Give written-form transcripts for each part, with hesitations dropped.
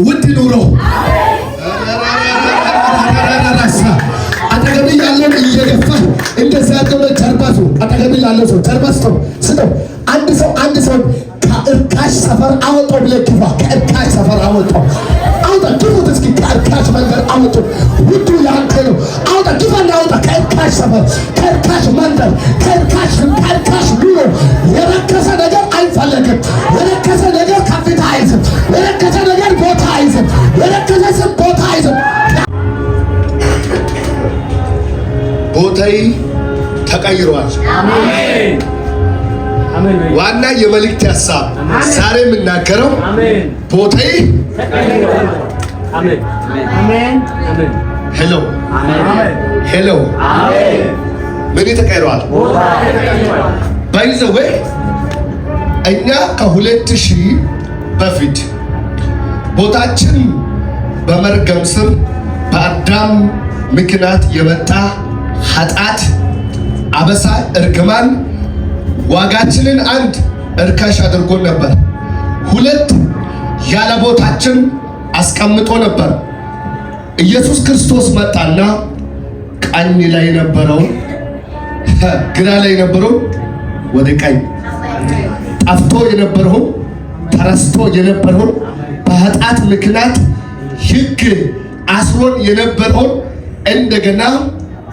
ውድ ኑሮ አጠገብ ያለውን እየገፋ እንደዛ ያለው ጀርባቱ አጠገብ ያለው ሰው ጀርባስቶ ስጠው። አንድ ሰው ከእርካሽ ሰፈር አወጣው ብለህ ግፋ። ከእርካሽ ሰፈር አወጣው። አውጣ ግፉት እስኪ ከእርካሽ መንገድ አወጡ። ውዱ ያንተ ነው። አውጣ ግፋና አውጣ ከእርካሽ ሰፈር፣ ከእርካሽ መንገድ፣ ከእርካሽ ኑሮ። የረከሰ ነገር አይፈለግም። የረከሰ ነገር ከፍታ አይዝም። የረከሰ ነገር ቦታ አይዝም። የረከሰ ስም ቦታ አይዝም። ቦታዬ ተቀይሯል። አሜን። ዋና የመልእክት ሐሳብ ዛሬ የምናገረው ቦታዬ ተቀይሯል። አሜን አሜን አሜን። ሄሎ ሄሎ አሜን። ምን ተቀይሯል? ባይ ዘ ዌይ እኛ ከ2000 በፊት ቦታችን በመርገም ስር በአዳም ምክንያት የመጣ ኃጢአት፣ አበሳ፣ እርግማን ዋጋችንን አንድ እርካሽ አድርጎ ነበር። ሁለት ያለ ቦታችን አስቀምጦ ነበር። ኢየሱስ ክርስቶስ መጣና ቀኝ ላይ የነበረው ግራ ላይ የነበረው ወደ ቀኝ፣ ጠፍቶ የነበረው ተረስቶ የነበረው በኃጢአት ምክንያት ሕግ አስሮን የነበረው እንደገና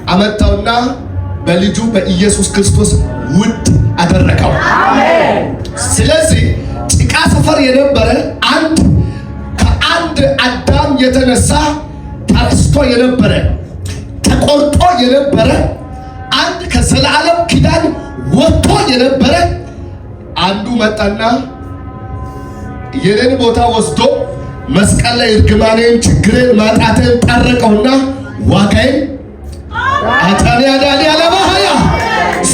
አመጣውና በልጁ በኢየሱስ ክርስቶስ ውድ አደረገው። አሜን። ስለዚህ ጭቃ ሰፈር የነበረ ከአንድ አዳም የተነሳ ተረስቶ የነበረ ተቆርጦ የነበረ አንድ ከዘላለም ኪዳን ወጥቶ የነበረ አንዱ መጣና የኔን ቦታ ወስዶ መስቀል ላይ እርግማኔን፣ ችግሬን፣ ማጣቴን ጠረቀውና ዋጋዬን አታሊያ ዳሊያ ለባህያ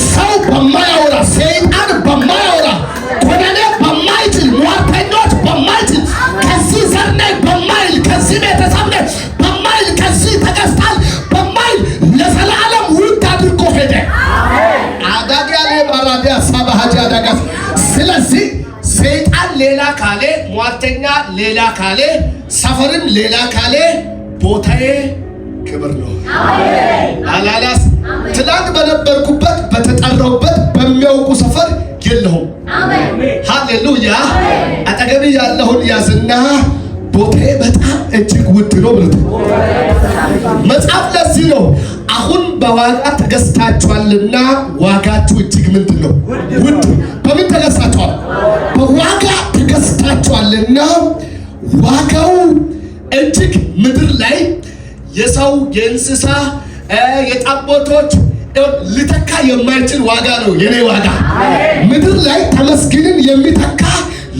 ሰው በማያወራ ሰይጣን በማያወራ ኮነኔ በማይችል ሟርተኞች በማይችል ከዚህ ዘር ነኝ በማይል ከዚህ ቤተሰብ ነኝ በማይል ከዚህ ተገዝቷል በማይል ለዘላለም ውድ አድርጎ ሄደ። አዳጊያ ለባራዲያ ሳባሃጂ አዳጋስ። ስለዚህ ሰይጣን ሌላ ካለ፣ ሟርተኛ ሌላ ካለ፣ ሰፈርም ሌላ ካለ ቦታዬ ክብር ነው። አላላስ ትላንት በነበርኩበት በተጠራውበት በሚያውቁ ሰፈር የለሁም። ሃሌሉያ። አጠገብ ያለውን ያዝና ቦታዬ በጣም እጅግ ውድ ነው ብሉት። መጽሐፍ ለዚህ ነው አሁን በዋጋ ተገዝታችኋልና ዋጋችሁ እጅግ ምንድን ነው? ውድ። በምን ተገዝታችኋል? በዋጋ ተገዝታችኋልና ዋጋው እጅግ ምድር ላይ የሰው የእንስሳ የጠቦቶች ሊተካ የማይችል ዋጋ ነው የኔ ዋጋ። ምድር ላይ ተመስግንን የሚተካ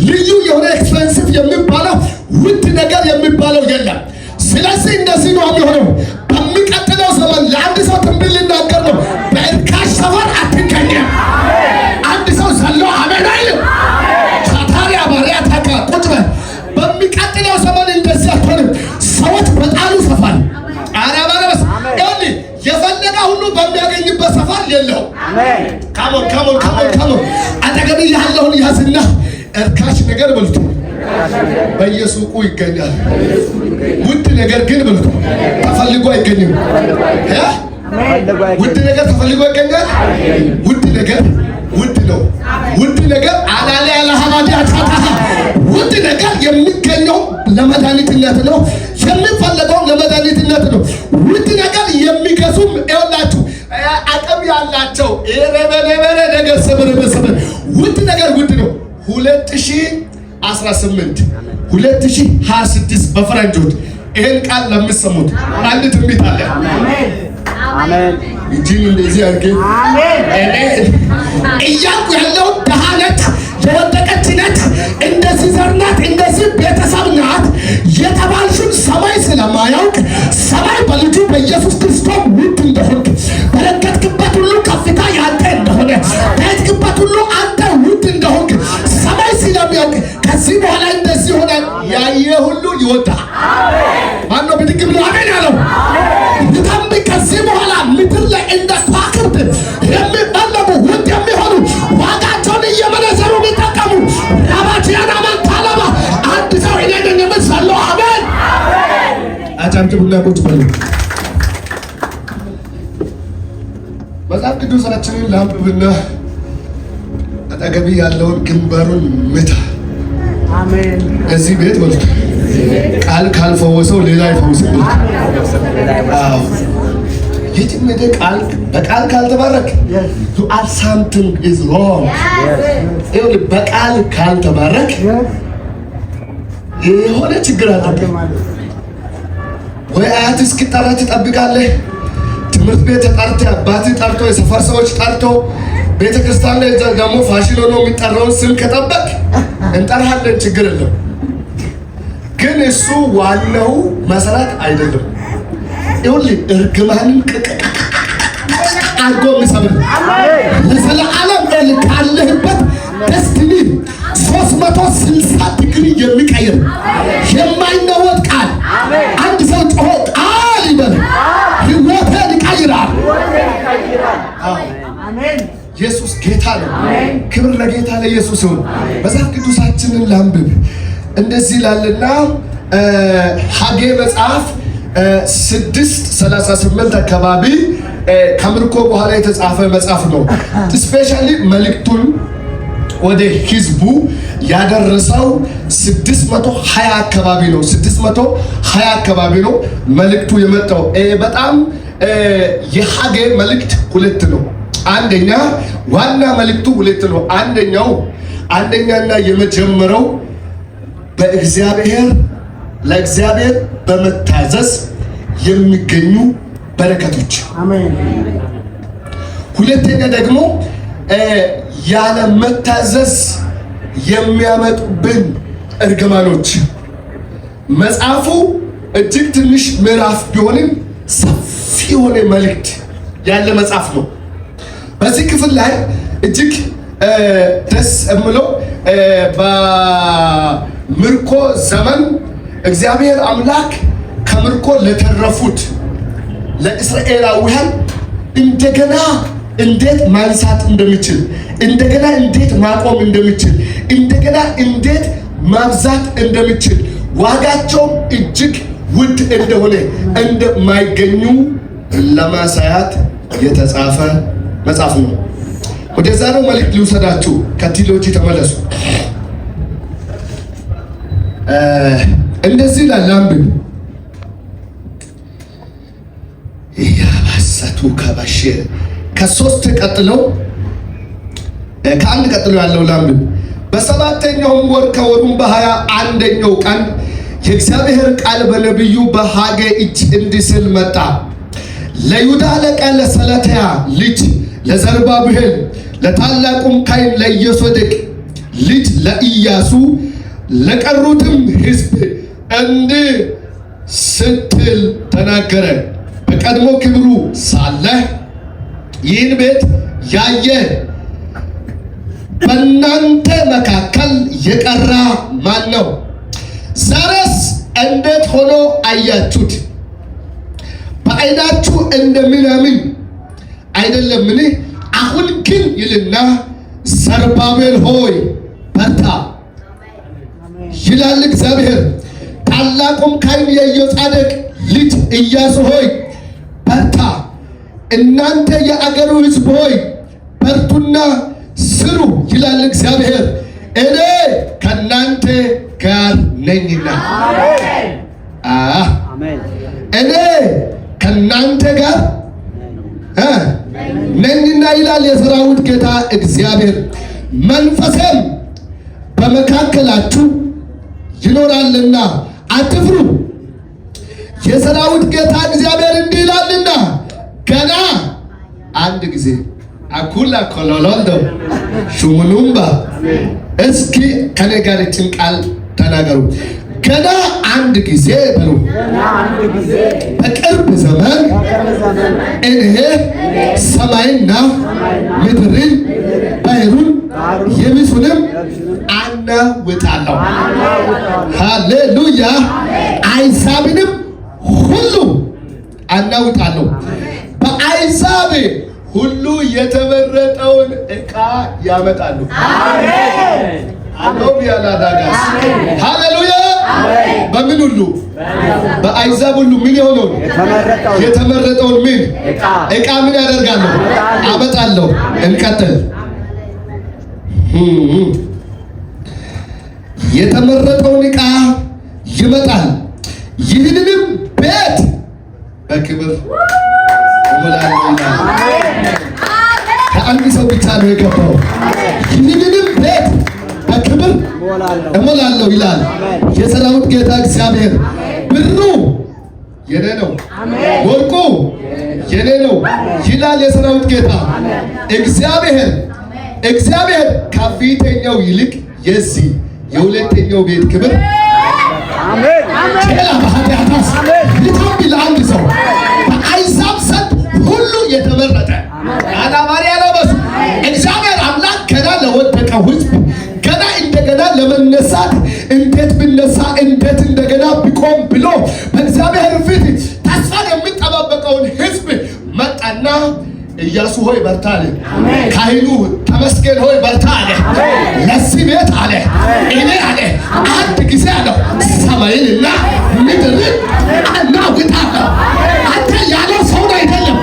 ልዩ የሆነ ኤክስፔንሲቭ የሚባለው ውድ ነገር የሚባለው የለም። ስለዚህ እንደዚህ ነው የሚሆነው። በሚቀጥለው ዘመን ለአንድ ሰው ትንቢት ልናገር ነው። በእርካሽ ሰፈር አትገኝም። አንድ ሰው ዘሎ አሜን አይልም። ታታሪያ ባሪያ ታካ ቁጭ በል። በሚቀጥለው ዘመን እንደዚህ አትሆንም። ሰዎች በጣሉ ሰፈር አራባረስ ያኒ የፈለጋ ሁሉ በሚያገኝበት ሰፈር የለው። ካሞን አጠገብ ያለውን ያዝና እርካሽ ነገር በልቶ በየሱቁ ይገኛል። ውድ ነገር ግን በልቶ ተፈልጎ አይገኝም። ውድ ነገር ተፈልጎ ይገኛል። ውድ ነገር ውድ ነው። ውድ ነገር አላለ ያለሃባዲ አጣጣ ውድ ነገር የሚገኘው ለመድኃኒትነት ነው። የሚፈለገው ለመድኃኒትነት ነው። ውድ ነገር የሚገዙም ይኸውላችሁ አቅም ያላቸው ረበረበረ ነገር ሰበረበሰበ ውድ ነገር ውድ ነው። 2018 2026 በፈረንጆች ይሄን ቃል ለምትሰሙት አንድ ትንቢት አለ። አሜን አሜን። እጅን እንደዚህ አድርጌ አሜን እያልኩ ያለው ደሃነት የወደቀች ነት እንደዚህ ዘር ናት እንደዚህ ቤተሰብ ናት የተባልሽን ሰማይ ስለማያውቅ ሰማይ በልጁ በኢየሱስ ክርስቶስ ውድ እንደሆንክ በረገጥክበት ሁሉ ከፍታ ያንተ እንደሆነ በሄድክበት ሁሉ አንተ ውድ እንደሆንክ ሰማይ ስለሚያውቅ ከዚህ በኋላ እንደዚህ ሆነ ያየ ሁሉ ይወጣል። ማነው ብድግ ብሎ አሜን ያለው? ልተንብ ከዚህ በኋላ ምድር ላይ እንደ ከዋክብት የሚበለሙ ውድ የሚሆኑ ዋጋቸውን እየመነዘሩ የሚጠቀሙ ራባቲያና መንታለባ አንድ ሰው እኔ ነኝ የምትሰለው አሜን አጨብጭቡና ቁጭ በሉ። መጽሐፍ ቅዱሳችንን ላንብብና አጠገቢ ያለውን ግንባሩን ምታ። አሜን። እዚህ ቤት ወልድ ቃል ካልፈወሰው ሌላ ይፈውስብህ። አዎ የትምደ ቃል በቃል ካልተባረክ you are something is wrong። ይኸውልህ በቃል ካልተባረክ የሆነ ችግር አለ። ወይ አያት እስኪጠራ ትጠብቃለህ። ትምህርት ቤት ተጠርተህ አባትህ ጠርቶ የሰፈር ሰዎች ጠርቶ ቤተ ክርስቲያን ላይ ደግሞ ፋሽን ሆኖ የሚጠራውን ስም ከጠበቅ እንጠራሃለን፣ ችግር የለም። ግን እሱ ዋናው መሰረት አይደለም። ይኸውልህ እርግማንን አድርጎ የሚሰብር ለዘለዓለም ካለህበት ደስቲኒ 360 ዲግሪ የሚቀይር የማይናወጥ ቃል አንድ ሰው ጮሆ ቃል ይበል። ሕይወትን ይቀይራል። አሜን። ኢየሱስ ጌታ ነው። ክብር ለጌታ ለኢየሱስ ይሁን። መጽሐፍ ቅዱሳችንን ላንብብ። እንደዚህ ይላልና ሐጌ መጽሐፍ 6:38 አካባቢ ከምርኮ በኋላ የተጻፈ መጽሐፍ ነው። ስፔሻሊ መልእክቱን ወደ ህዝቡ ያደረሰው 620 አካባቢ ነው። 620 አካባቢ ነው መልእክቱ የመጣው። በጣም የሐጌ መልእክት ሁለት ነው። አንደኛ ዋና መልእክቱ ሁለት ነው። አንደኛና የመጀመሪያው ለእግዚአብሔር በመታዘዝ የሚገኙ በረከቶች፣ አሜን። ሁለተኛ ደግሞ ያለ መታዘዝ የሚያመጡብን እርግማኖች። መጽሐፉ እጅግ ትንሽ ምዕራፍ ቢሆንም ሰፊ የሆነ መልእክት ያለ መጽሐፍ ነው። በዚህ ክፍል ላይ እጅግ ደስ የምለው በምርኮ ዘመን እግዚአብሔር አምላክ ከምርኮ ለተረፉት ለእስራኤላውያን እንደገና እንዴት ማንሳት እንደሚችል፣ እንደገና እንዴት ማቆም እንደሚችል፣ እንደገና እንዴት ማብዛት እንደሚችል፣ ዋጋቸውም እጅግ ውድ እንደሆነ እንደማይገኙ ለማሳያት የተጻፈ መጽሐፍ ነው። ወደ ዛሬው መልእክት ልውሰዳችሁ። ከቲሎጂ ተመለሱ። እንደዚህ ይላል፣ አንብብ። ያባሰቱ ከባሽር ከሶስት ቀጥለው ከአንድ ቀጥሎ ያለው ላንብብ። በሰባተኛውም ወር ከወሩም በ21ኛው ቀን የእግዚአብሔር ቃል በነቢዩ በሐጌ እጅ እንዲህ ሲል መጣ። ለይሁዳ አለቃ ለሰለትያ ልጅ ለዘሩባቤል ለታላቁም ካህን ለኢዮሴዴቅ ልጅ ለኢያሱ ለቀሩትም ሕዝብ እንዲህ ስትል ተናገረ። በቀድሞ ክብሩ ሳለ ይህን ቤት ያየ በእናንተ መካከል የቀረ ማን ነው? ዛሬስ እንዴት ሆኖ አያችሁት? በዓይናችሁ እንደሚያምን አይደለምን? አሁን ግን ይልና ዘሩባቤል ሆይ በርታ ይላል እግዚአብሔር። ታላቁም ካህን የኢዮሳዴቅ ልጅ ኢያሱ ሆይ በርታ። እናንተ የአገሩ ሕዝብ ሆይ በርቱና ስሩ ይላል እግዚአብሔር። እኔ ከእናንተ ጋር ነኝና። እኔ ከእናንተ ጋር ነኝና ይላል የሰራዊት ጌታ እግዚአብሔር። መንፈሴም በመካከላችሁ ይኖራልና አትፍሩ። የሰራዊት ጌታ እግዚአብሔር እንዲህ ይላልና ገና አንድ ጊዜ አኩላ ኮሎሎንዶ ሹሙኑምባ። እስኪ ከኔ ጋር ይህችን ቃል ተናገሩ። ገና አንድ ጊዜ በሉ። በቅርብ ዘመን እኔ ሰማይና ምድርን ባህሩን የብሱንም አናውጣለሁ። ሃሌሉያ። አሕዛብንም ሁሉ አናውጣለሁ። በአሕዛብ ሁሉ የተመረጠውን ዕቃ ያመጣሉ። አሜን። አሎም ያላዳጋስ ሃሌሉያ። በምን በምን ሁሉ በአሕዛብ ሁሉ ምን የሆነው የተመረጠውን ምን ዕቃ ምን ያደርጋለሁ አመጣለሁ። እንቀጥል። የተመረጠውን ዕቃ ይመጣል፣ ይህንንም ቤት በክብር እሞላለሁ። ከአንድ ሰው ብቻ ነው የገባው። ይህንንም ቤት በክብር እሞላለሁ ይላል የሰራዊት ጌታ እግዚአብሔር። ብሩ የኔ ነው፣ ወርቁ የኔ ነው ይላል የሰራዊት ጌታ እግዚአብሔር። እግዚአብሔር ከፊተኛው ይልቅ የዚህ የሁለተኛው ቤት ክብር ሌላ በኃጢአታስ ልታም ለአንድ ሰው በአሕዛብ ዘንድ ሁሉ የተመረጠ አዳማሪ ያለበሱ እግዚአብሔር አምላክ ገና ለወደቀው ሕዝብ ገና እንደገና ለመነሳት እንዴት ብነሳ እንዴት እንደገና ቢቆም ብሎ በእግዚአብሔር ፊት ተስፋን የሚጠባበቀውን ሕዝብ መጣና ኢያሱ ሆይ በርታ አለ። ካህኑ ተመስገን ሆይ በርታ አለ። ለዚህ ቤት አለ እኔ አለ አንድ ጊዜ አለው ሰማይንና ምድርን አናውጣለሁ። አንተ ያለው ሰውን አይደለም፣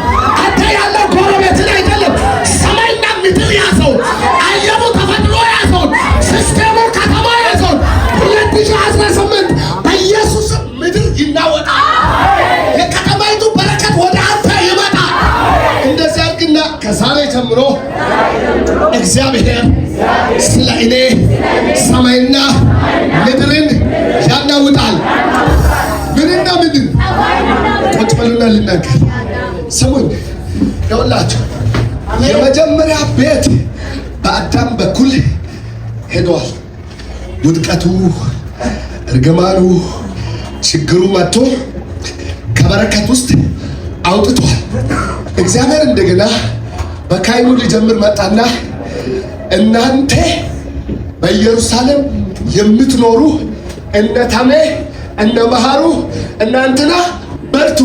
አንተ ያለው ጎረቤትን አይደለም። ሰማይና ምድር ያዘው፣ አየሩ ተፈጥሮ ያዘው፣ ሲስቴሙ ከተማ ያዘው። 2018 በኢየሱስ ምድር ይናወጣል። የከተማይቱ በረከት ወደ አንተ ይመጣል። እንደዚያ ግን ከዛሬ ጀምሮ እግዚአብሔር ስለ እኔ ሰማይና ምድርን ያናውጣል። ምንና ምድር ቁጭ በሉና ልናገር። ስሙኝ ይኸውላችሁ፣ የመጀመሪያ ቤት በአዳም በኩል ሄዷል። ውድቀቱ፣ እርግማኑ፣ ችግሩ መጥቶ ከበረከት ውስጥ አውጥቷል። እግዚአብሔር እንደገና በካህኑ ሊጀምር መጣና እናንተ በኢየሩሳሌም የምትኖሩ እነ ታሜ እነ መሃሩ እናንተና በርቱ፣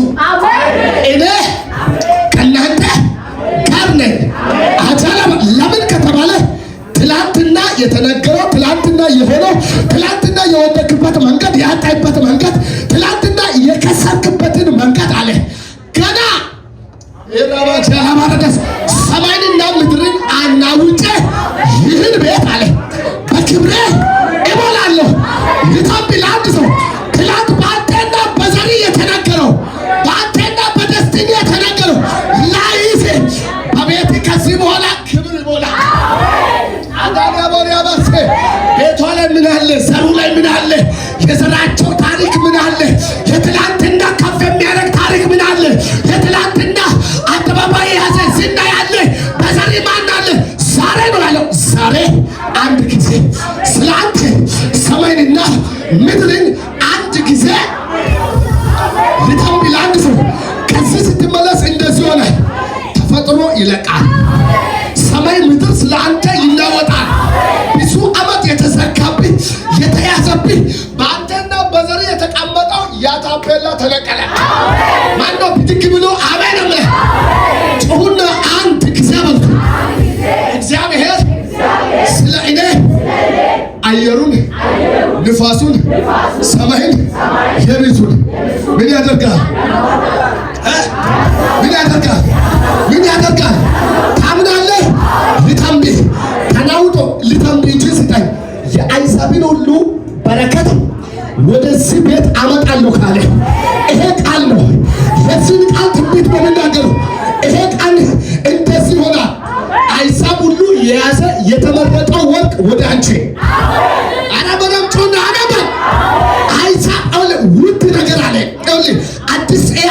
እኔ ከእናንተ ጋር ነኝ። አጃለም ለምን ከተባለ ትላንትና የተነገረው ትላንትና የሆነው ትላንትና የወደቅበት መንገድ ያጣይበት መንገድ ትላንትና የከሰርክበትን መንገድ አለ ገና የራባጀራባረደስ ሰማይንና ምድርን አናውጬ ይህን ቤት አለ በክብሬ እሞላለሁ። ልታም ለአንድ ሰው ትላንት በአንተና በዘሪ የተነገረው በአንተና በደስቲኒ የተነገረው ላይሴ በቤት ከዚህ በኋላ ክብር ይሞላል። አዳሪያ ቦሪያ ባሴ ቤቷ ላይ ምን አለ? ዘሩ ላይ ምን አለ? የዘራቸው ታሪክ ምን አለ? የትላንትና ከፍ የሚያደርግ ታሪክ ምን አለ? የትላንትና አደባባይ ያዘ ዝና ያለ በዘሪ ማን አለ? ዛሬ ነው ያለው። ዛሬ አንድ ጊዜ ስለ አንተ ሰማይንና ምድርን አንድ ጊዜ ልታም ለአንድ ሰው ከዚህ ስትመለስ እንደዚህ ሆነ። ተፈጥሮ ይለቃል። ሰማይ ምድር ስለ አንተ ይናወጣል። ብዙ ዓመት የተዘጋብህ የተያዘብህ በአንተና በዘር የተቀመጠው ያታፔላ ተነቀለ። ማነው ብድግ ብሎ አሜን አለ? ጩሁና አንድ ጊዜ በልኩ። እግዚአብሔር ስለ እኔ አየሩን፣ ንፋሱን፣ ሰማይን፣ የቤቱን ምን ያደርጋል? ምን ያደርጋል? ምን ያደርጋል? ታምናለህ? ልታምቢ ተናውጦ ልታምቢ እንጂ ስጠኝ የአሕዛብን ሁሉ በረከት ወደዚህ ቤት አመጣለሁ ካለ ይሄ ቃል ነው። የዚህን ቃል ትንቢት በመናገሩ ይሄ ቃል እንደዚህ ይሆናል። አሕዛብ ሁሉ የያዘ የተመረጠው ወርቅ ወደ አንቺ አረበረም ጮና አረበ አሕዛብ ውድ ነገር አለ።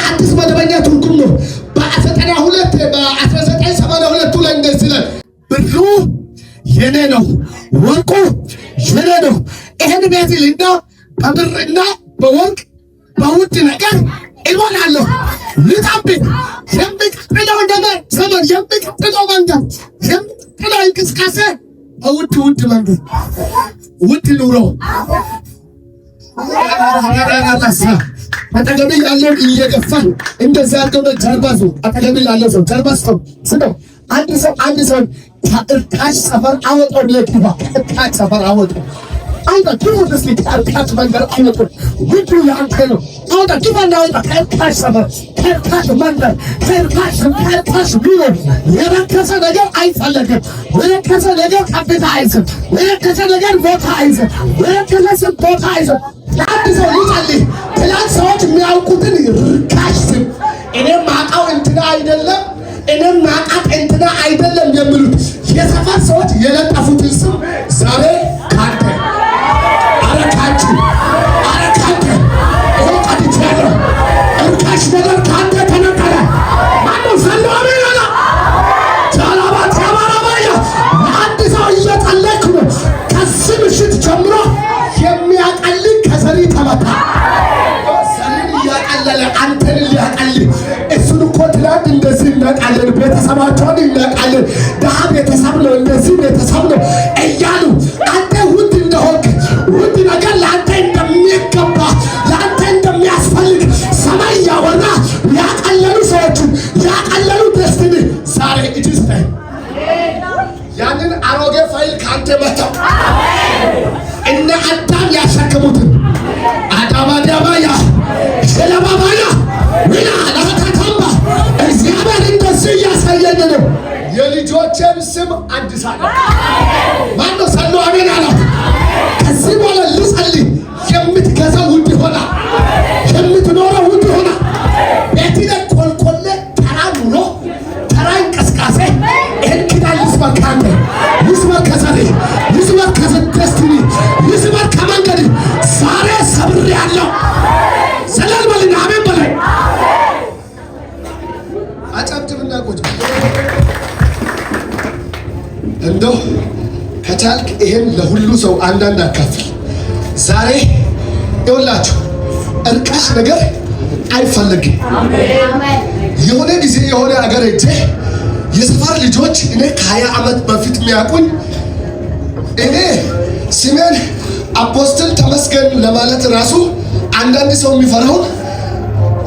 አዲስ መደበኛ ትርጉም ነው። በ1982 ላይ እንደዚህ ላይ ብሩ የኔ ነው፣ ወርቁ የኔ ነው። ይሄን ቤት ልና በብርና በወርቅ በውድ ነገር እሞላለሁ። ልጣብቅ የሚቀጥለው ነገር ዘመን የሚቀጥለው መንገድ የሚቀጥለው እንቅስቃሴ ውድ መንገድ ውድ ኑሮ አጠገቤ ያለው እየገፋን እንደዛ አድርገው ጀርባዙ አጠገቤ ያለው ሰው ጀርባስተው ስለው አንድ ሰው ከእርካሽ ሰፈር አወጣው። ለኪባ እርካሽ ሰፈር አወጣው። አውጣ ግቡት እስኪ ከርካሽ መንገድ አውጡ። ውዱ ያንተ ነው። አውጣ ግባና አውጣ ከርካሽ ሰፈር፣ ከርካሽ መንገድ፣ ከርካሽ ቢሮ። የረከሰ ነገር አይፈለግም። የረከሰ ነገር ከፍታ አይዝም። የረከሰ ነገር ቦታ አይዝም። የረከሰ ቦታ አይዝም። አንድ ሰው ይጸልይ። ትላንት ሰዎች የሚያውቁትን ርካሽ ስም እኔም ማውቃው እንትና አይደለም እኔም ማውቃት እንትና አይደለም የሚሉት የሰፈር ሰዎች የለጠፉትን ስም ዛሬ ካንተ አረካችሁ ቀድቻለሁ። እርካሽ ነገር ካንተ ተነቀለ። ማነው ሰለው አሜን አላ ጃላባት ያባራባያ አንድ ሰው እየጸለይኩ ነው። ከዚህ ምሽት ጀምሮ የሚያቀልህ ከዘሪ ተመታ። ዘሪን እያቀለለ አንተን ሊያቀልህ እሱን እኮ ትላንት እንደዚህ እናቃለን፣ ቤተሰባቸውን እናቃለን፣ ድሃ ቤተሰብ ነው፣ እንደዚህ ቤተሰብ ነው እያሉ አንተ ውድ እንደሆንክ ውድ ነገር ለአንተ እንደሚገባ ለአንተ እንደሚያስፈልግ ሰማይ እያወራ ያቀለሉ ሰዎችን ያቀለሉ ደስትኒ ዛሬ እጅስ ላይ ያንን አሮጌ ፋይል ከአንተ መተው እነ አዳም ያሸከሙትን አዳማዳባያ ሸለባባያ ዊና ለተተምባ እግዚአብሔር እንደዚህ እያሳየን ነው። የልጆቼን ስም አድሳለሁ። ማነው ሰለው አሜን አላ ከዚህ በኋላ ልጸልይ። የምትገዛው ውድ ይሆናል። የምትኖረው ውድ ይሆናል። ቤትነ ቆልቆለ ተራ ኑሮ ተራ እንቅስቃሴ ይህን ኪዳን ልስበር ካንተ ልስበር ከዘሬ ልስበር ከደስትኒ ልስበር ከመንገድ ዛሬ ሰብሬያለሁ። ሰላም በልና አሜን በላይ አጨብጭብና ቁጭ እንደው ከቻልክ ይሄን ለሁሉ ሰው አንዳንድ አካፍል። ዛሬ ይኸውላችሁ እርካሽ ነገር አይፈልግም። የሆነ ጊዜ የሆነ አገር ሄጄ የሰፈር ልጆች እኔ ከ20 ዓመት በፊት የሚያውቁኝ እኔ ስሜን አፖስትል ተመስገን ለማለት ራሱ አንዳንድ ሰው የሚፈራውን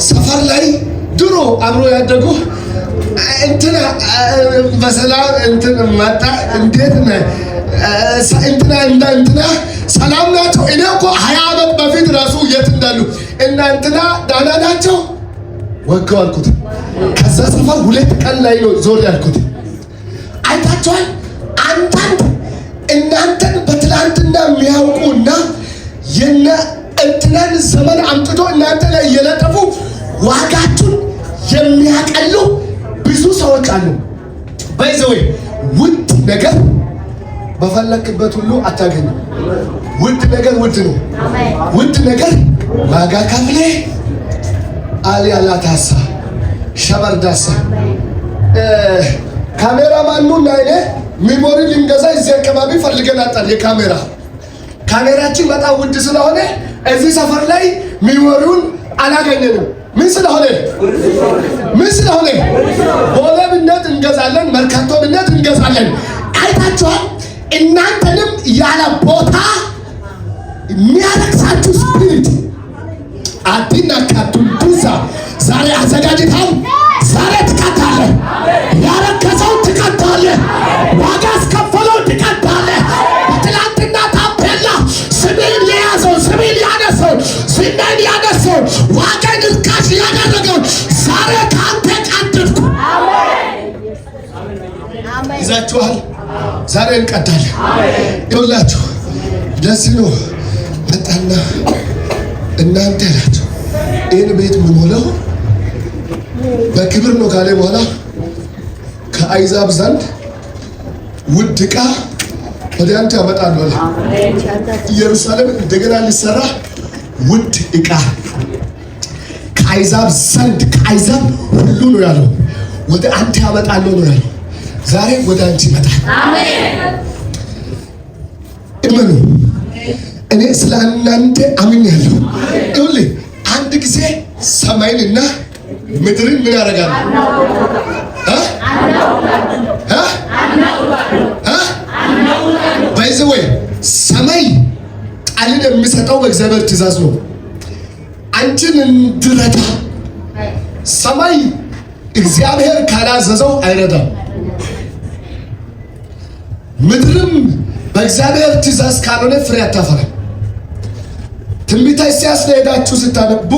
ሰፈር ላይ ድሮ አብሮ ያደጉ እንትና በሰላም እንትን መጣ እንዴት ነህ እንትና ሰላም ናቸው። እኔ እኮ 20 ዓመት በፊት ራሱ የት እንዳሉ እንትና ዳና ናቸው ወገው አልኩት። ከዛ ሰፈር 2 ቀን ላይ ነው ዞር ያልኩት። አይታችኋል። አንዳንድ እናንተን በትላንትና የሚያውቁና የነ እንትናን ዘመን አምጥቶ እናንተ ላይ የለጠፉ ዋጋችሁን የሚያቀሉ ብዙ ሰዎች አሉ። ባይዘዌ ውድ ነገር በፈለክበት ሁሉ አታገኝም። ውድ ነገር ውድ ነው። ውድ ነገር ዋጋ ከፍሌ አልያላታሳ ሸበርዳሳ ካሜራማኑና እኔ ሚሞሪ ልንገዛ እዚህ አካባቢ ፈልገን አጣን። ካሜራችን በጣም ውድ ስለሆነ እዚህ ሰፈር ላይ ሚሞሪውን አላገኘንም። ምን ስለሆነ ቦሌ ብነት እንገዛለን፣ መርካቶ ብነት እንገዛለን። አይታችኋል። እናንተንም ያለ ቦታ የሚያረክሳችሁ ስፒሪት አዲና ካቱንዱዛ ዛሬ አዘጋጅታል። ዛሬ ትቀጣለህ። ያረከሰው ትቀጣለህ። ዋጋ አስከፈለው ትቀጣለህ። በትላንትና ታፔላ ስሜን የያዘው ስሜን ያነሰው ስሜን ያነሰው ዋጋን ርካሽ ያደረገው ዛሬ ከአንተ ቀድድኩ። ይዛችኋል። ዛሬ እንቀዳለን። ይኸውላችሁ ለዚህ ነው መጣና እናንተ ናችሁ ይህን ቤት የምሞላው በክብር ነው ካለ በኋላ ከአይዛብ ዘንድ ውድ ዕቃ ወደ አንተ ያመጣሉ አለ። ኢየሩሳሌም እንደገና ሊሰራ ውድ ዕቃ ከአይዛብ ዘንድ ከአይዛብ ሁሉ ነው ያለው ወደ አንተ ያመጣሉ ነው ያለው። ዛሬ ወደ አንቺ ይመጣል። አሜን። እመኑ። እኔ ስለ እናንተ አምኛለሁ። ይኸውልህ አንድ ጊዜ ሰማይንና ምድርን ምን ያደርጋል? ባይዘወይ ሰማይ ቃልን የሚሰጠው በእግዚአብሔር ትእዛዝ ነው። አንቺን እንድረዳ ሰማይ እግዚአብሔር ካላዘዘው አይረዳም። ምድርም በእግዚአብሔር ትእዛዝ ካልሆነ ፍሬ አታፈራም። ትንቢተ ኢሳይያስ ላይ ሄዳችሁ ስታነቡ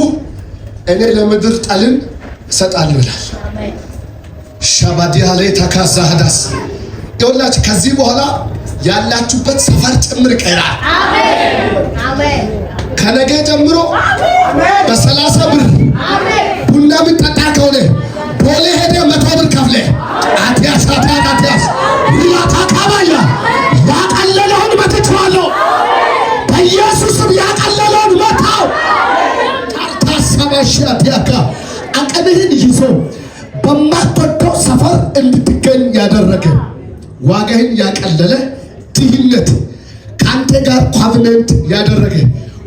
እኔ ለምድር ጠልን እሰጣለሁ ይላል። ሻባዲያ ላይ ተካዛህዳስ ይኸውላችሁ ከዚህ በኋላ ያላችሁበት ሰፈር ጭምር ይቀራል። አሜን። ከነገ ጀምሮ በ30 ብር ቡና የሚጠጣ ከሆነ ቦሌ ሄደ 100 ብር ከፍለ አትያስ ያታካባያ ያቀለለውን መትቼዋለሁ። በኢየሱስም ያቀለለውን መታው። ታርታሰባሽ ያትያካ አቅምህን ይዞ በማትወደው ሰፈር እንድትገኝ ያደረገ ዋጋህን ያቀለለ ድህነት ከአንተ ጋር ኮቨነንት ያደረገ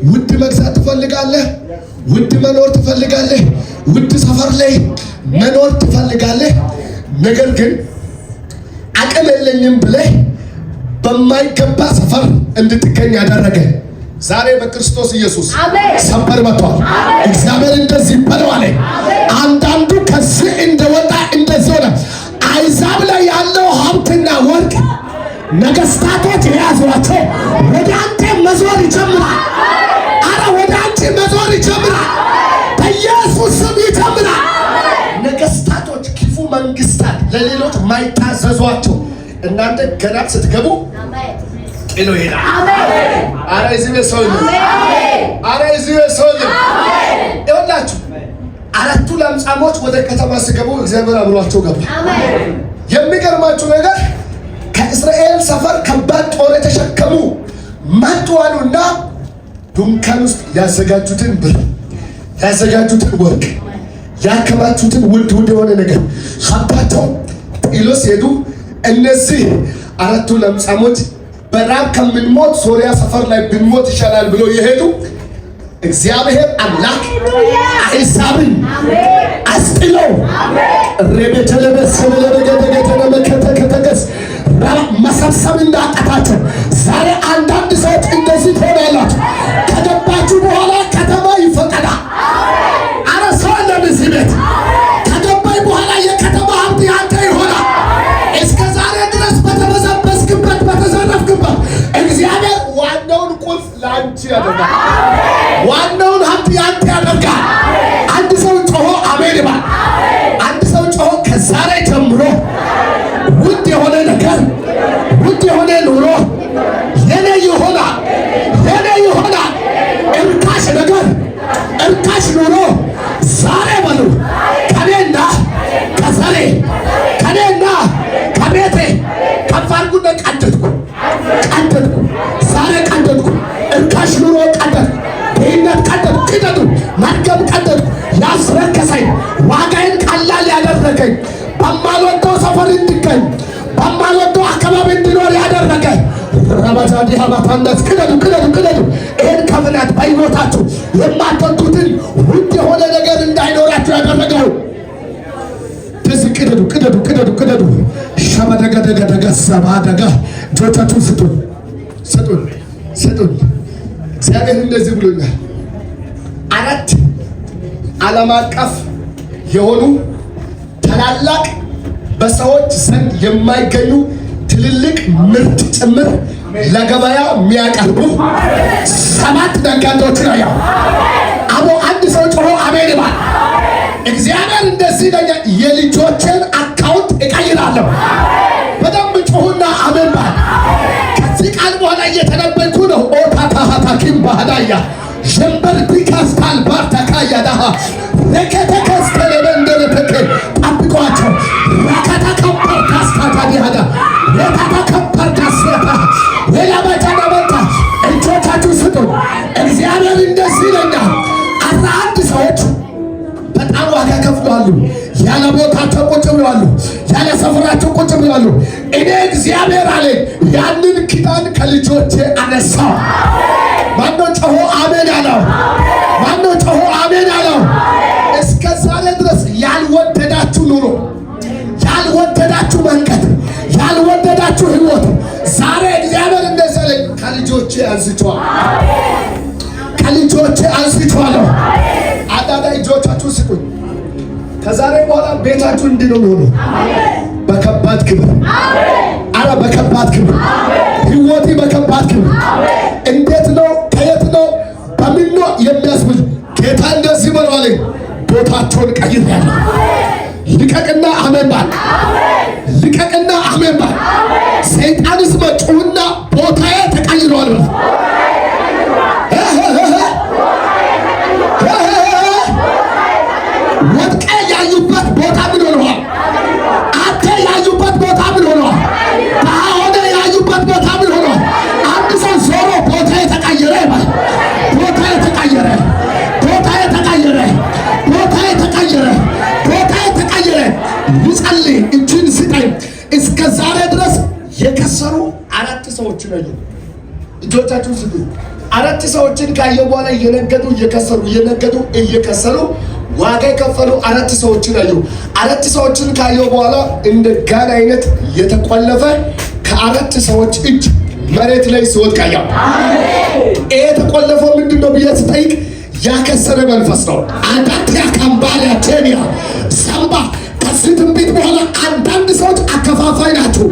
ውድ መግዛት ትፈልጋለህ፣ ውድ መኖር ትፈልጋለህ፣ ውድ ሰፈር ላይ መኖር ትፈልጋለህ። ነገር ግን አቅም የለኝም ብለህ በማይገባ ሰፈር እንድትገኝ ያደረገ ዛሬ በክርስቶስ ኢየሱስ ሰንበር መጥቷል። እግዚአብሔር እንደዚህ በለው አለ። አንዳንዱ ከዚህ እንደወጣ እንደዚህ ሆነ። አይዛብ ላይ ያለው ሀብትና ወርቅ ነገስታቶች የያዟቸው ወደ አንተ መዞር ይጀምራል። አረ ወደ አንተ መዞር ይጀምራል። በኢየሱስ ስም ይጀምራል። ነገስታቶች፣ ክፉ መንግስታት ለሌሎች ማይታዘዟቸው እናንተ ገና ስትገቡ ጤሎ ይሄዳል። አረ እዚህ ቤት ሰው የለም። አረ እዚህ ቤት ሰው የለም። ይኸውላችሁ አራቱ ለምጻሞች ወደ ከተማ ሲገቡ እግዚአብሔር አብሯቸው ገባ። የሚገርማችሁ ነገር ከእስራኤል ሰፈር ከባድ ጦር የተሸከሙ መጡ አሉና ድንኳን ውስጥ ያዘጋጁትን ብር፣ ያዘጋጁትን ወርቅ፣ ያከማቹትን ውድ የሆነ ነገር ሀብታቸው ጥሎ ሲሄዱ እነዚህ አራቱ ለምጻሞች በራብ ከምንሞት ሶሪያ ሰፈር ላይ ብንሞት ይሻላል ብሎ የሄዱ እግዚአብሔር አምላክ አሕዛብን አስጥለው መሰብሰብ እንዳቃታቸው ዛሬ አንዳንድ ሰዎች እንደዚህ ትሆናላችሁ። ከገባችሁ በኋላ ከተማ ይፈቀዳል። አረ ሰው አለን እዚህ ቤት ከገባኝ በኋላ የከተማ ሀብት ያንተ ይሆናል። እስከ ዛሬ ድረስ በተበዘበዝክበት በተዘረፍክበት እግዚአብሔር ዋናውን ቁልፍ ለአንቺ ያደርጋል። ዋናውን ሀብት ያንተ ያደርጋል። አንድ ሰው ጮሆ አሜን ይባል። አንድ ሰው ጮሆ ከዛሬ ጀምሮ ውድ የሆነ ነገር፣ ውድ የሆነ ኑሮ የኔ ይሆናል፣ የኔ ይሆናል። እርካሽ ነገር፣ እርካሽ ኑሮ ዛሬ በሉ ከኔና ከዘሬ ከኔና ከቤቴ ከፍ አድርጉና ቀደድኩ፣ ቀደድኩ፣ ዛሬ ቀደድኩ። እርካሽ ኑሮ ቀደድኩ፣ ድህነት ቀደድኩ፣ ቅደዱ፣ መርገም ቀደድኩ። ያስረከሰኝ ዋጋዬን ቀላል ያደረገኝ በማልወደው ሰፈር እንድገኝ በማልወደው አካባቢ እንድኖር ያደረገ ረባጃዲ ሀባታነት ቅደዱ፣ ቅደዱ፣ ቅደዱ። ይህን ከብናት በሕይወታችሁ የማትወዱትን ውድ የሆነ ነገር እንዳይኖራችሁ ያደረገው እንደዚህ ቅደዱ፣ ቅደዱ፣ ቅደዱ፣ ቅደዱ። ሸመደገደገደገ ሰባደጋ እጆቻችሁን ስጡን፣ ስጡን፣ ስጡን። እግዚአብሔር እንደዚህ ብሎኛል። አራት ዓለም አቀፍ የሆኑ ታላላቅ በሰዎች ዘንድ የማይገኙ ትልልቅ ምርት ጭምር ለገበያ የሚያቀርቡ 7 ነጋዴዎችን አየሁ። አቦ አንድ ሰው ጮሆ አሜን ይባል። እግዚአብሔር እንደዚህ ይለኛል፣ የልጆችን አካውንት እቀይራለሁ። በደንብ ጮሁና አሜን ባል። ከዚህ ቃል በኋላ እየተነበይኩ ነው። ኦታታሃታኪም ባህዳያ ጀንበር ቢካስታል ባርታካያ ዳሃ ለከተከስተለበንደለተከ ጠብቋቸው ረከተከበር ካስታታዲሃዳ ረከተከበር ካስያታ ወላባታናበታ እጆቻችሁ ስጡን። እግዚአብሔር እንደዚህ ይለኛል፣ 11 ሰዎች በጣም ዋጋ ከፍለዋል። ያለ ቦታቸው ቁጭ ብለዋል፣ ያለ ሰፈራቸው ቁጭ ብለዋል። እኔ እግዚአብሔር አለ ያንን ኪዳን ከልጆቼ አነሳው። ማነው ጮሆ አሜን ያለው? ማነው ጮሆ አሜን ያለው? እስከ ዛሬ ድረስ ያልወደዳችሁ ኑሮ፣ ያልወደዳችሁ መንገድ፣ ያልወደዳችሁ ህይወት ዛሬ እግዚአብሔር እንደዚህ አለ ከልጆቼ አንስቼዋለሁ፣ ከልጆቼ አንስቼዋለሁ። አዳዳ እጆቻችሁ ስጡኝ። ከዛሬ በኋላ ቤታችሁ እንዲህ ነው የሚሆነው፣ በከባድ ክብር። አረ በከባድ ክብር ህይወቴ በከባድ ክብር። እንዴት ነው? ከየት ነው? በምን ነው ቦታቸውን ቀይሬያለሁ። ልቀቅና አሜን በል። ልቀቅና አሜን በል። ሰይጣንስ መጮህና ቦታዬ ተቀይሯል በል። ወድቀ ያዩበት ቦታ ምን ሆነዋል? አንተ ያዩበት ቦታ ምን ሆነዋል? አሁን ያዩበት ቦታ ምን ሆነዋል? አንድ ሰው ዞሮ ቦታ የተቀየረ ይባል። ቦታ የተቀየረ፣ ቦታ የተቀየረ፣ ቦታ የተቀየረ፣ ቦታ የተቀየረ። ልጸልይ እጅን ስጠኝ። እስከ ዛሬ ድረስ የከሰሩ 4 ሰዎችን አዩ። እጆቻችሁን ስጡ። 4 ሰዎችን ካየሁ በኋላ እየነገዱ እየከሰሩ እየነገዱ እየከሰሩ ዋጋ የከፈሉ 4 ሰዎችን አዩ። 4 ሰዎችን ካየሁ በኋላ እንደ ጋን አይነት የተቆለፈ ከ4 ሰዎች እጅ መሬት ላይ ሲወድቅ አየሁ። ይሄ የተቆለፈው ምንድን ነው ብዬ ስጠይቅ ያከሰረ መንፈስ ነው። አንዳንድ ያካምባሊያ ቴኒያ ሳምባ ከዚህ ትንቢት በኋላ አንዳንድ ሰዎች አከፋፋይ ናቸው።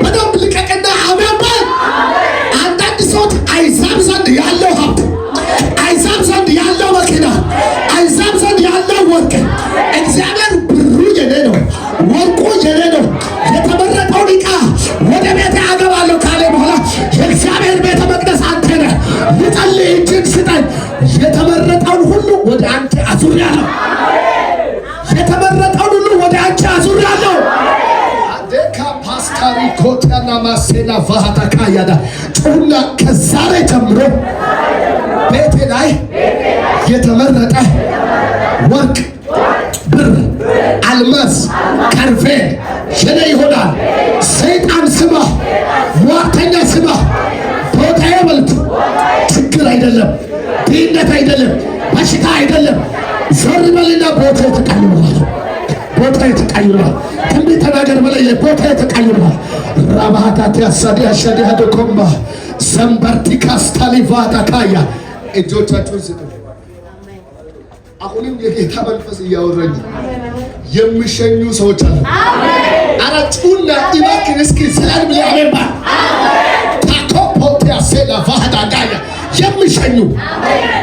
በደንብ ልቀቅና አሜን በል። አንዳንድ ሰዎች አይዛብ ዘንድ ያለው ሀብት፣ አይዛብ ዘንድ ያለው መኪና፣ አይዛብ ዘንድ ያለው ወርቅ፣ እግዚአብሔር ብሩ የኔ ነው፣ ወርቁ የኔ ነው፣ የተመረጠውን ዕቃ ወደ ቤቴ አገባለሁ ካለ በኋላ የእግዚአብሔር ቤተ መቅደስ አንተ ነህ። ልጸልይ እጅን ስጠኝ። የተመረጠውን ሁሉ ወደ አንተ አዙሪያለሁ። የተመረጠውን ሁሉ ወደ አንቺ አዙሪያለሁ። አደካ ፓስታሪ ኮታና ማሴና ቫሃታካ ያዳ ጩና ከዛሬ ጀምሮ ቤቴ ላይ የተመረጠ ወርቅ፣ ብር፣ አልማዝ፣ ከርቤ የኔ ይሆናል። ሰይጣን ስማ፣ ሟርተኛ ስማ። ቦታዬ በልቱ ችግር አይደለም፣ ድህነት አይደለም፣ በሽታ አይደለም። ዞር በልና ቦታ ተቀይሯል። ቦታ ተቀይሯል። ትንቢት ተናገር በላይ ቦታ ተቀይሯል። ራባሃታት ያሳዲ አሻዲ አደኮምባ ሰምበርቲካስ ታሊቫታ ካያ እጆቻችሁን ስጡ። አሁንም የጌታ መንፈስ እያወራኝ የሚሸኙ ሰዎች አሉ። አራጩና ኢባክን እስኪ ሰላም ብለ አሜን ባ ታኮፖቲያ ሴላ ቫሃዳ ጋያ የሚሸኙ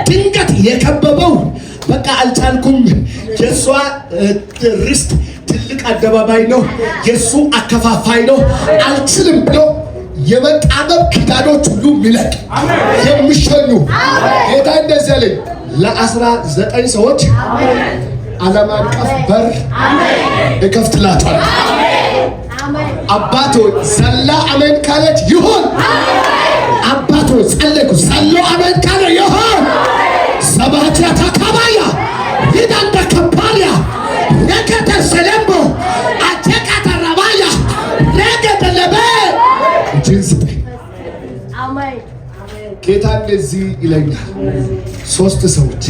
ድንገት የከበበው በቃ አልቻልኩም። የሷ ርስት ትልቅ አደባባይ ነው፣ የሱ አከፋፋይ ነው፣ አልችልም ብሎ የመቃመም ኪዳኖች ሁሉ ሚለቅ የሚሸኙ ጌታ እንደዚህ አለኝ። ለ19 ሰዎች ዓለም አቀፍ በር እከፍትላቸዋለሁ። አባቶ ዘላ አሜን ካለች ይሁን። አባቶ ጸለይኩ ዘሎ አሜን ካለ ይሁን። ሰባቲያ ታካባያ ሂዳንደ ከባሊያ ረከተ ሰለምቦ አቸቃተ ረባያ ረገተ ለበ ጅንስ ጌታ እንደዚህ ይለኛል። 3 ሰዎች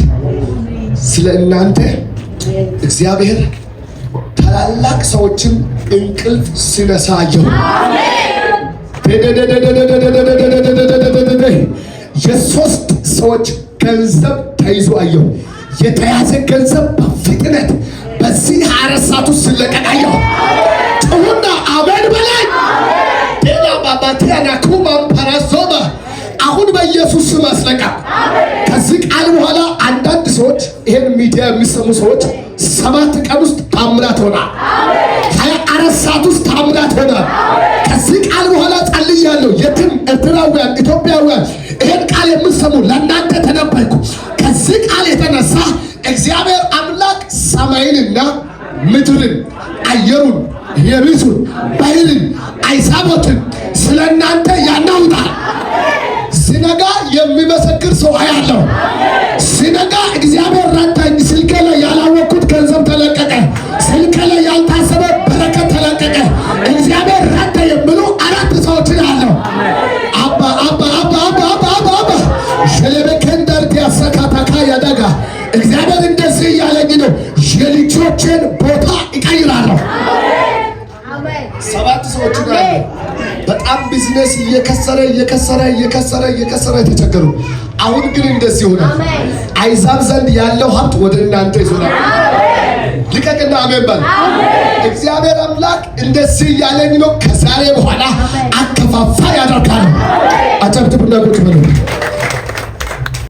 ስለ እናንተ እግዚአብሔር ታላላቅ ሰዎችን እንቅልፍ ሲነሳየው የ3 ሰዎች ገንዘብ ተይዞ አየሁ። የተያዘ ገንዘብ በፍጥነት በዚህ 24 ሰዓት ውስጥ ሲለቀቅ አየሁ። ጩሁና አሜን በላይ ሌላ ባባቲያና ኩማም ፓራዞማ አሁን በኢየሱስ ስም አስለቀቅ። ከዚህ ቃል በኋላ አንዳንድ ሰዎች ይሄን ሚዲያ የሚሰሙ ሰዎች 7 ቀን ውስጥ ታምራት ሆናል። 24 ሰዓት ውስጥ ታምራት ሆናል። ከዚህ ቃል በኋላ ጸልያለሁ። የትም ኤርትራውያን፣ ኢትዮጵያውያን ይሄን ቃል የምሰሙ ለእናንተ ተነበይኩ። ከዚህ ቃል የተነሳ እግዚአብሔር አምላክ ሰማይንና ምድርን፣ አየሩን፣ የብሱን፣ ባህርን፣ አይሳቦትን ስለ እናንተ ያናውጣል። ሲነጋ የሚመሰክር ሰው አያለሁ። ሲነጋ እግዚአብሔር ረዳኝ፣ ስልኬ ላይ ያላወቅኩት ገንዘብ ተለቀቀ፣ ስልኬ ላይ ያልታሰበ በረከት ተለቀቀ፣ እግዚአብሔር ረዳ የሚሉ 4 ሰዎችን አያለሁ። አባ አባ አባ አባ አባ አባ አባ ሸለበከንዳር ያሰካታካ ያዳጋ እግዚአብሔር እንደዚህ እያለኝ ነው፣ የልጆችን ቦታ ይቀይራለሁ። 7 ሰዎች ጋር በጣም ቢዝነስ እየከሰረ የተቸገሩ፣ አሁን ግን እንደዚህ ሆነ። አይዛብ ዘንድ ያለው ሀብት ወደ እናንተ ይዞናል። ልቀቅና አሜን በል። እግዚአብሔር አምላክ እንደዚህ እያለኝ ነው፣ ከዛሬ በኋላ አከፋፋይ ያደርጋል። አጨብጭቡና ቁጭ በሉ።